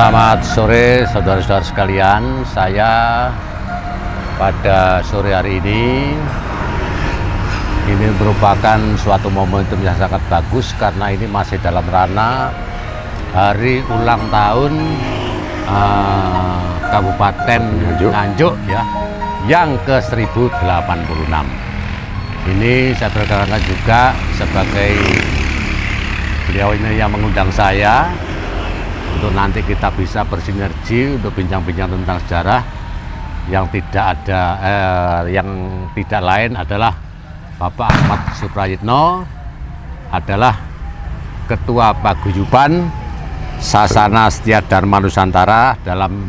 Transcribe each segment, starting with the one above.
Selamat sore saudara-saudara sekalian. Saya pada sore hari ini merupakan suatu momentum yang sangat bagus karena ini masih dalam ranah hari ulang tahun Kabupaten Nganjuk ya, yang ke-1086. Ini saya berkenan juga sebagai beliau ini yang mengundang saya untuk nanti kita bisa bersinergi untuk bincang-bincang tentang sejarah yang tidak lain adalah Bapak Ahmad Suprayitno, adalah Ketua Paguyuban Sasana Setia Dharma Nusantara dalam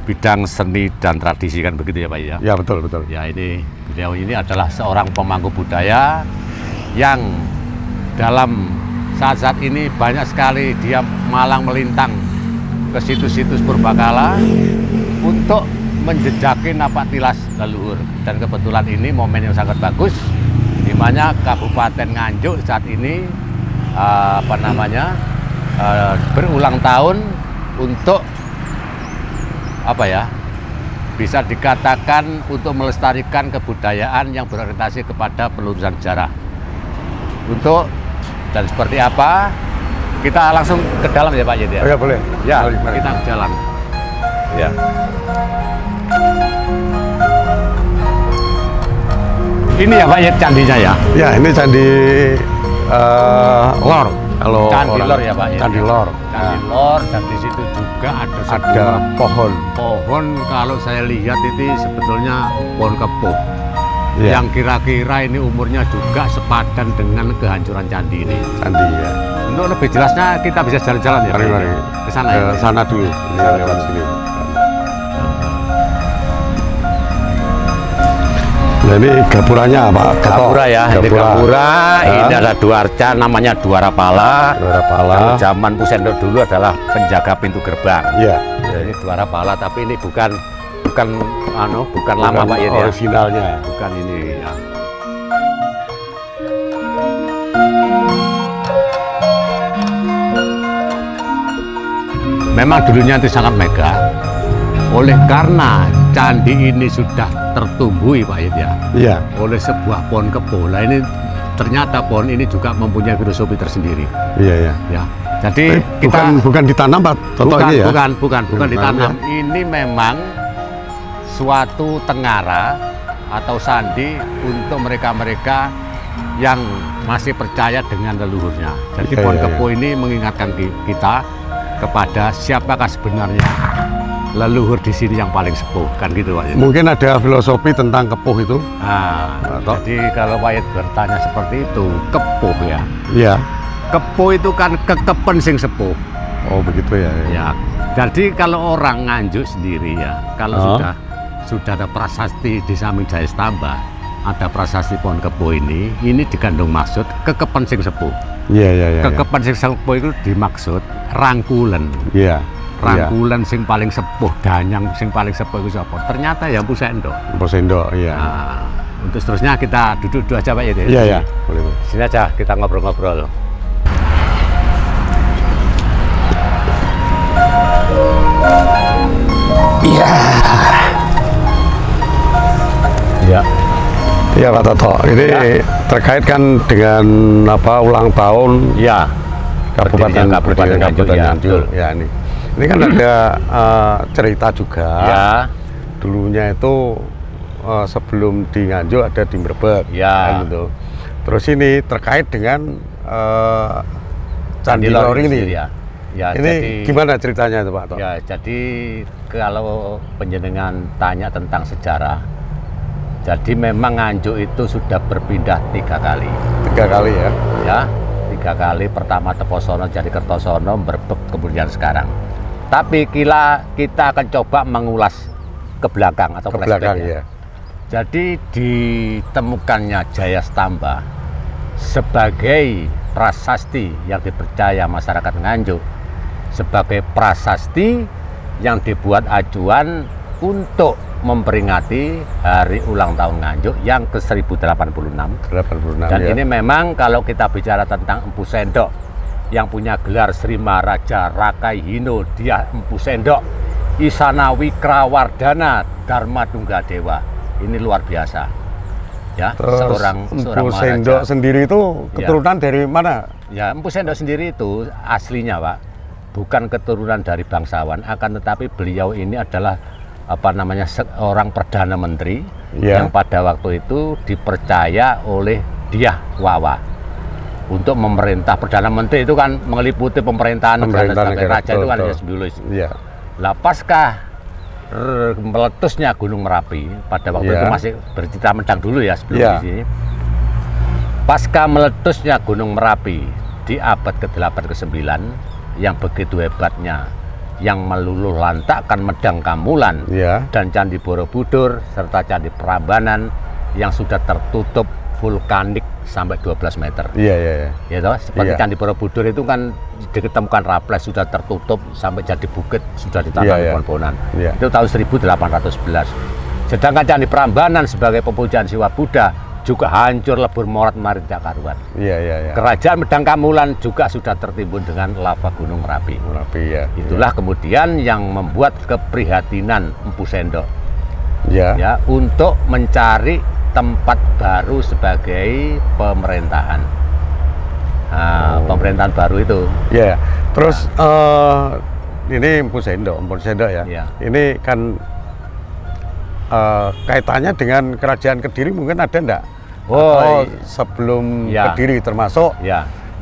bidang seni dan tradisi, kan begitu ya Pak ya? Ya, betul. Ya, beliau ini adalah seorang pemangku budaya yang dalam saat ini banyak sekali dia malang melintang ke situs-situs purbakala untuk menjejaki napak tilas leluhur. Dan kebetulan ini momen yang sangat bagus, di mana Kabupaten Nganjuk saat ini berulang tahun untuk bisa dikatakan untuk melestarikan kebudayaan yang berorientasi kepada penelusuran sejarah. Dan seperti apa? Kita langsung ke dalam ya Pak Yed ya? Oh ya, boleh. Ya, mari. Kita ke jalan. Ya. Ini ya Pak Yed candinya ya? Ya, ini candi Lor. Kalau Candi Lor ya Pak Yed? Candi Lor. Candi Lor, dan di situ juga ada pohon. Pohon, kalau saya lihat ini sebetulnya pohon kepuh. Ya. Yang kira-kira ini umurnya juga sepadan dengan kehancuran candi ini. Candi ya. Untuk lebih jelasnya kita bisa jalan-jalan ya. Mari. Ke sana ya. Ke sana dulu. Ini lewat sini. Nah, ini gapuranya Pak. Gapura ya. Ini gapura. Ini ada dua arca, namanya Dwara Pala. Kalau zaman Pusendok dulu adalah penjaga pintu gerbang. Iya. Ini Dwara Pala, tapi ini bukan lama Pak Yed ya. Originalnya. Bukan ini ya. Memang dulunya itu sangat megah. Oleh karena candi ini sudah tertumbuhi Pak Yed ya. Iya. Oleh sebuah pohon kepuh. Nah, ini ternyata pohon ini juga mempunyai filosofi tersendiri. Iya. Ya. Jadi bukan ditanam Pak Toto ini ya? Bukan ditanam. Ini memang suatu tengara atau sandi untuk mereka-mereka yang masih percaya dengan leluhurnya. Jadi pohon kepuh ini mengingatkan kita kepada siapakah sebenarnya leluhur di sini yang paling sepuh, kan gitu Pak Yed. Mungkin ada filosofi tentang kepuh itu. Jadi kalau Pak Yed bertanya seperti itu, kepuh ya. Iya. Kepuh itu kan kekepen sing sepuh. Oh begitu ya. Ya. Jadi kalau orang Nganjuk sendiri ya, kalau sudah ada prasasti di samping Jaya Stamba, ada prasasti pohon kepuh ini digandung maksud kekepen sing sepuh. Iya. Kekepen sing sepuh itu dimaksud rangkulan. Iya. Rangkulan sing paling sepuh, danyang sing paling sepuh itu apa? Ternyata ya Mpu Sendok. Mpu Sendok, iya. Nah, untuk seterusnya kita duduk aja Pak Yed ya. Iya. Boleh. Sini aja kita ngobrol-ngobrol. Iya. Iya Pak Toto, ini terkait kan dengan ulang tahun Kabupaten Nganjuk. Ya, ini kan ada cerita juga. Ya. Dulunya itu sebelum di Nganjuk ada di Mrebet. Ya. Gitu. Terus ini terkait dengan Candi Lor ini. Ya, ini jadi, gimana ceritanya itu Pak Toto? Ya, jadi kalau penjenengan tanya tentang sejarah, jadi memang Nganjuk itu sudah berpindah 3 kali. 3 kali ya? Ya, 3 kali. Pertama Teposono, jadi Kertosono, Mrebet, kemudian sekarang. Tapi kita akan coba mengulas ke belakang atau flashback ya. Jadi ditemukannya Jaya Stamba sebagai prasasti yang dipercaya masyarakat Nganjuk, sebagai prasasti yang dibuat acuan untuk memperingati hari ulang tahun Nganjuk yang ke-1086. Dan ini memang kalau kita bicara tentang Mpu Sendok yang punya gelar Sri Maharaja Rakai Hino Dyah Empu Sendok Isana Wikrawardhana Dharma Tunggadewa. Ini luar biasa. Ya, terus seorang Empu Sendok sendiri itu keturunan dari mana? Ya, Empu Sendok sendiri itu aslinya, Pak, bukan keturunan dari bangsawan, akan tetapi beliau ini adalah seorang perdana menteri yang pada waktu itu dipercaya oleh Dyah Wawa untuk memerintah. Perdana menteri itu kan meliputi pemerintahan negara, raja itu kan hanya simbolis. Lah pasca meletusnya Gunung Merapi pada waktu itu, masih bercerita Medang dulu ya sebelum di sini. Pasca meletusnya Gunung Merapi di abad ke-8 ke-9 yang begitu hebatnya, yang meluluh lantakkan Medang Kamulan dan Candi Borobudur serta Candi Prambanan yang sudah tertutup vulkanik sampai 12 meter. Ya toh, seperti Candi Borobudur itu kan ditemukan Raples sudah tertutup sampai jadi bukit, sudah ditanami pohon-pohonan. Itu tahun 1811. Sedangkan Candi Prambanan sebagai pemujaan Siwa Buddha juga hancur lebur morat-marit tak karuan. Kerajaan Medang Kamulan juga sudah tertimbun dengan lava Gunung Merapi. Itulah kemudian yang membuat keprihatinan Empu Sendok ya untuk mencari tempat baru sebagai pemerintahan. Pemerintahan baru itu. Terus ini Empu Sendok ya. Ini kan kaitannya dengan Kerajaan Kediri mungkin ada enggak? Sebelum Kediri termasuk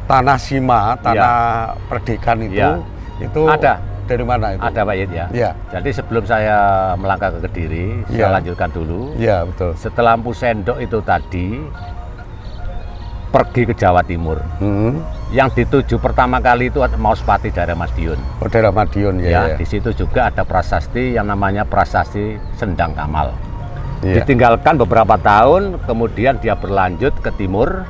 tanah Sima, tanah Perdikan itu ada. Dari mana itu? Ada Pak Yid ya. Jadi sebelum saya melangkah ke Kediri, saya lanjutkan dulu. Betul. Setelah Empu Sendok itu tadi pergi ke Jawa Timur. Yang dituju pertama kali itu Mauspati daerah Madiun. Daerah Madiun Di situ juga ada prasasti yang namanya Prasasti Sendang Kamal. Ditinggalkan beberapa tahun, kemudian dia berlanjut ke timur.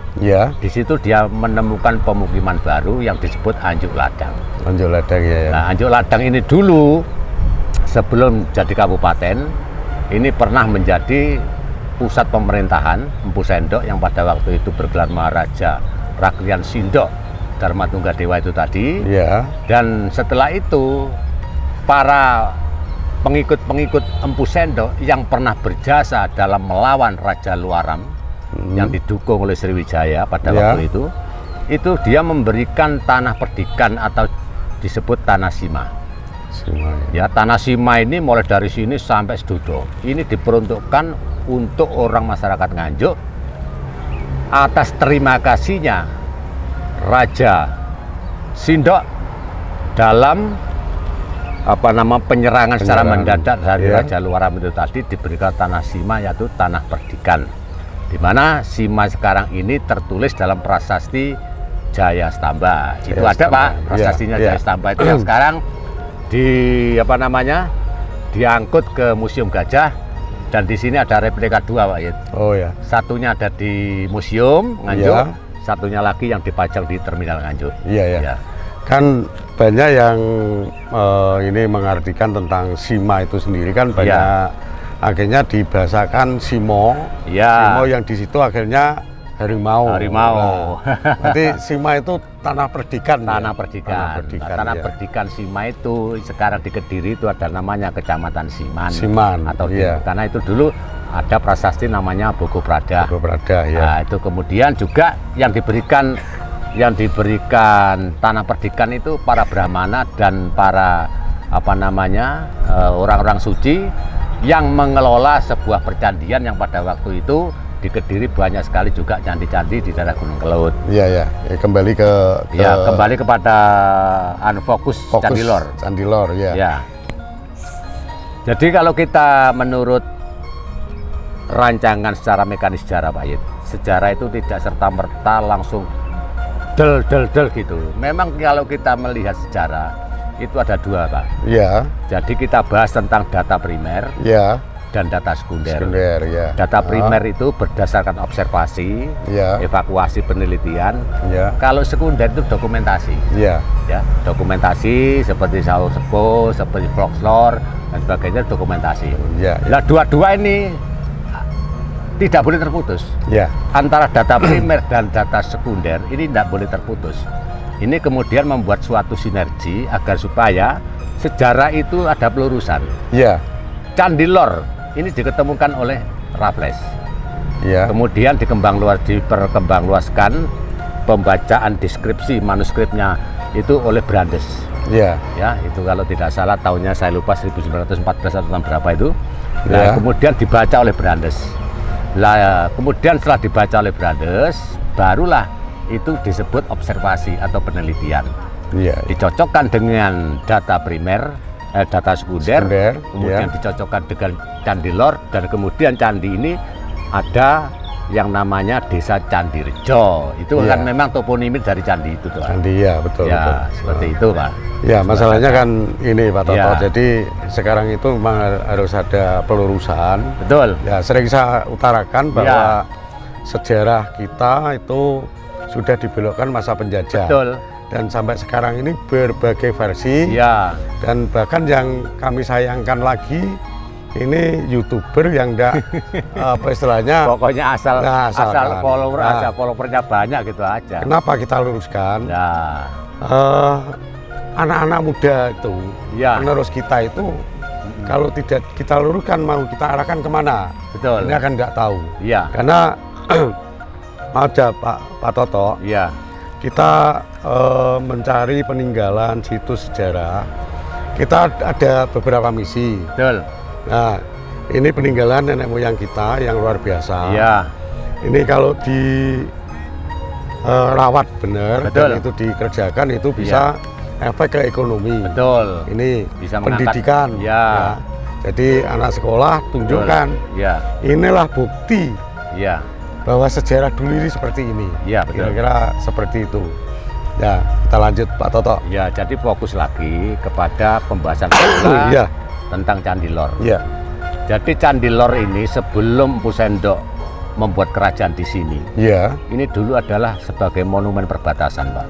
Di situ dia menemukan pemukiman baru yang disebut Anjuk Ladang. Anjuk Ladang Nah, Anjuk Ladang ini dulu sebelum jadi kabupaten, ini pernah menjadi pusat pemerintahan Empu Sendok yang pada waktu itu bergelar Maharaja Raklian Sindok Dharma Tunggadewa itu tadi. Dan setelah itu para pengikut-pengikut Empu Sendok yang pernah berjasa dalam melawan Raja Luaram yang didukung oleh Sriwijaya pada waktu itu dia memberikan tanah perdikan atau disebut tanah Sima. Tanah Sima ini mulai dari sini sampai Sedodo. Ini diperuntukkan untuk orang masyarakat Nganjuk atas terima kasihnya Raja Sindok dalam penyerangan secara mendadak dari Raja Luaram itu tadi, diberikan tanah Sima yaitu tanah perdikan, di mana Sima sekarang ini tertulis dalam prasasti Jaya Stamba. Itu ada Pak, prasastinya Jaya Stamba itu yang sekarang diangkut ke Museum Gajah, dan di sini ada replika 2 Pak Yid. Satunya ada di Museum Nganjuk, satunya lagi yang dipajang di Terminal Nganjuk. Kan banyak yang ini mengartikan tentang Sima itu sendiri kan banyak akhirnya dibahasakan Simo. Simo yang di situ akhirnya harimau. Berarti Sima itu tanah perdikan. Tanah perdikan Sima itu sekarang di Kediri itu ada namanya Kecamatan Siman. Atau karena itu dulu ada prasasti namanya Bogo Prada. Nah, itu kemudian juga yang diberikan tanah perdikan itu para Brahmana dan para orang-orang suci yang mengelola sebuah percandian yang pada waktu itu di Kediri banyak sekali juga candi-candi di daerah Gunung Kelut. Kembali kembali kepada fokus Candilor. Jadi kalau kita menurut rancangan secara mekanis sejarah Pak Yid, sejarah itu tidak serta-merta langsung del gitu. Memang kalau kita melihat sejarah itu ada 2 Pak. Jadi kita bahas tentang data primer dan data sekunder. Data primer itu berdasarkan observasi, evakuasi, penelitian. Kalau sekunder itu dokumentasi. Dokumentasi seperti Saur Sepo, seperti folklore dan sebagainya, dokumentasi. Nah, dua-dua ini tidak boleh terputus. Antara data primer dan data sekunder ini tidak boleh terputus. Ini kemudian membuat suatu sinergi agar supaya sejarah itu ada pelurusan. Iya. Candi Lor ini diketemukan oleh Raffles. Iya. Kemudian diperkembangluaskan pembacaan deskripsi manuskripnya itu oleh Brandes. Iya. Ya, itu kalau tidak salah tahunnya saya lupa 1914 atau tahun berapa itu. Nah, Ya. kemudian dibaca oleh Brandes. Lah, kemudian setelah dibaca oleh Brandes, barulah itu disebut observasi atau penelitian. Iya. Dicocokkan dengan data primer, data sekunder, kemudian ya. dicocokkan dengan Candi Lor, dan kemudian candi ini ada yang namanya Desa Candirejo. Itu ya. kan memang toponimi dari candi itu, Pak. Candi, ya, betul. Ya, betul. seperti itu, Pak. Ya, masalahnya kan ini, Pak Toto. Ya. Jadi sekarang itu memang harus ada pelurusan. Betul. Ya, sering saya utarakan bahwa sejarah kita itu sudah dibelokkan masa penjajah. Betul. Dan sampai sekarang ini berbagai versi. Ya. Dan bahkan yang kami sayangkan lagi, ini YouTuber yang enggak apa istilahnya, pokoknya asal asalkan. followernya banyak gitu aja. Kenapa kita luruskan? Ya. Anak-anak muda itu, Ya. penerus kita itu, kalau tidak kita luruskan, mau kita arahkan kemana? Betul. Ini akan nggak tahu. Iya. Karena ada Pak Toto, Iya. kita mencari peninggalan situs sejarah. Kita ada beberapa misi. Betul. Nah, ini peninggalan nenek moyang kita yang luar biasa. Iya. Ini kalau di rawat benar dan itu dikerjakan, itu bisa efek ke ekonomi. Betul. Ini Bisa pendidikan. Ya. Jadi anak sekolah tunjukkan. Ya. Inilah bukti. Ya. Bahwa sejarah dulu ini seperti ini. Ya, betul. Kira-kira seperti itu. Ya, kita lanjut Pak Toto. Ya, jadi fokus lagi kepada pembahasan kita Ya. tentang Candi Lor. Ya. Jadi Candi Lor ini sebelum Empu Sendok membuat kerajaan di sini, Ya. ini dulu adalah sebagai monumen perbatasan, Pak.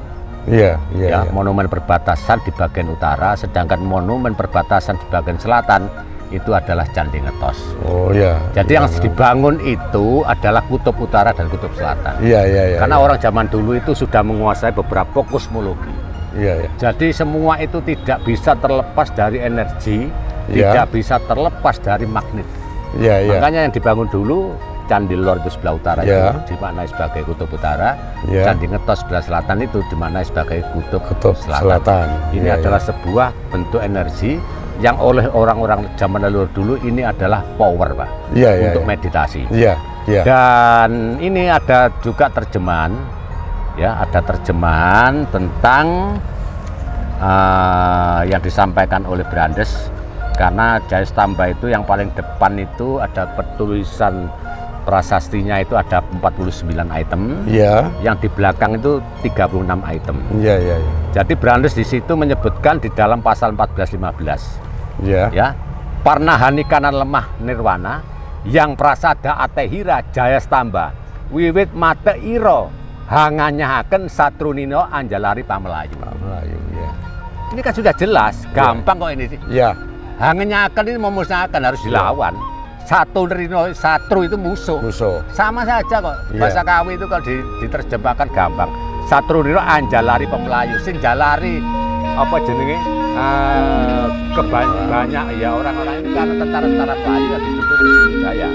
Iya, iya. Ya, Ya. monumen perbatasan di bagian utara, sedangkan monumen perbatasan di bagian selatan itu adalah Candi Ngetos. Oh ya. Jadi yang dibangun itu adalah kutub utara dan kutub selatan. Iya, iya, iya. Karena orang zaman dulu itu sudah menguasai beberapa kosmologi. Iya, iya. Jadi semua itu tidak bisa terlepas dari energi, tidak bisa terlepas dari magnet. Iya, iya. Makanya yang dibangun dulu Candi Lor itu sebelah utara itu dimaknai sebagai kutub utara, Candi Ngetos sebelah selatan itu dimaknai sebagai kutub selatan. Ini adalah sebuah bentuk energi yang oleh orang-orang zaman leluhur dulu ini adalah power, Pak, untuk meditasi. Iya, iya. Dan ini ada juga terjemahan, ya, ada terjemahan tentang yang disampaikan oleh Brandes, karena Jaya Stamba itu yang paling depan itu ada petulisan prasastinya itu ada 49 item, yang di belakang itu 36 item. Iya, iya, iya. Jadi Brandes di situ menyebutkan di dalam pasal 1415, ya, Parnahani kanan lemah nirwana, yang prasada atehira Jaya Stamba, wiwit mate iro, hanganyahaken satrunino anjalari pamelayu. Pamelayu, ya. Ini kan sudah jelas, gampang kok ini sih. Iya. Hanganyahaken ini memusnahkan, harus dilawan. Satru itu musuh. Sama saja kok. Bahasa Kawi itu kalau diterjemahkan gampang. Satrunino anjalari pemelayu, sing jalari apa jenenge banyak ya orang-orang ini karena tentara-tentara Melayu yang didukung oleh Sriwijaya.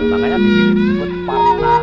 Makanya di sini disebut Parna.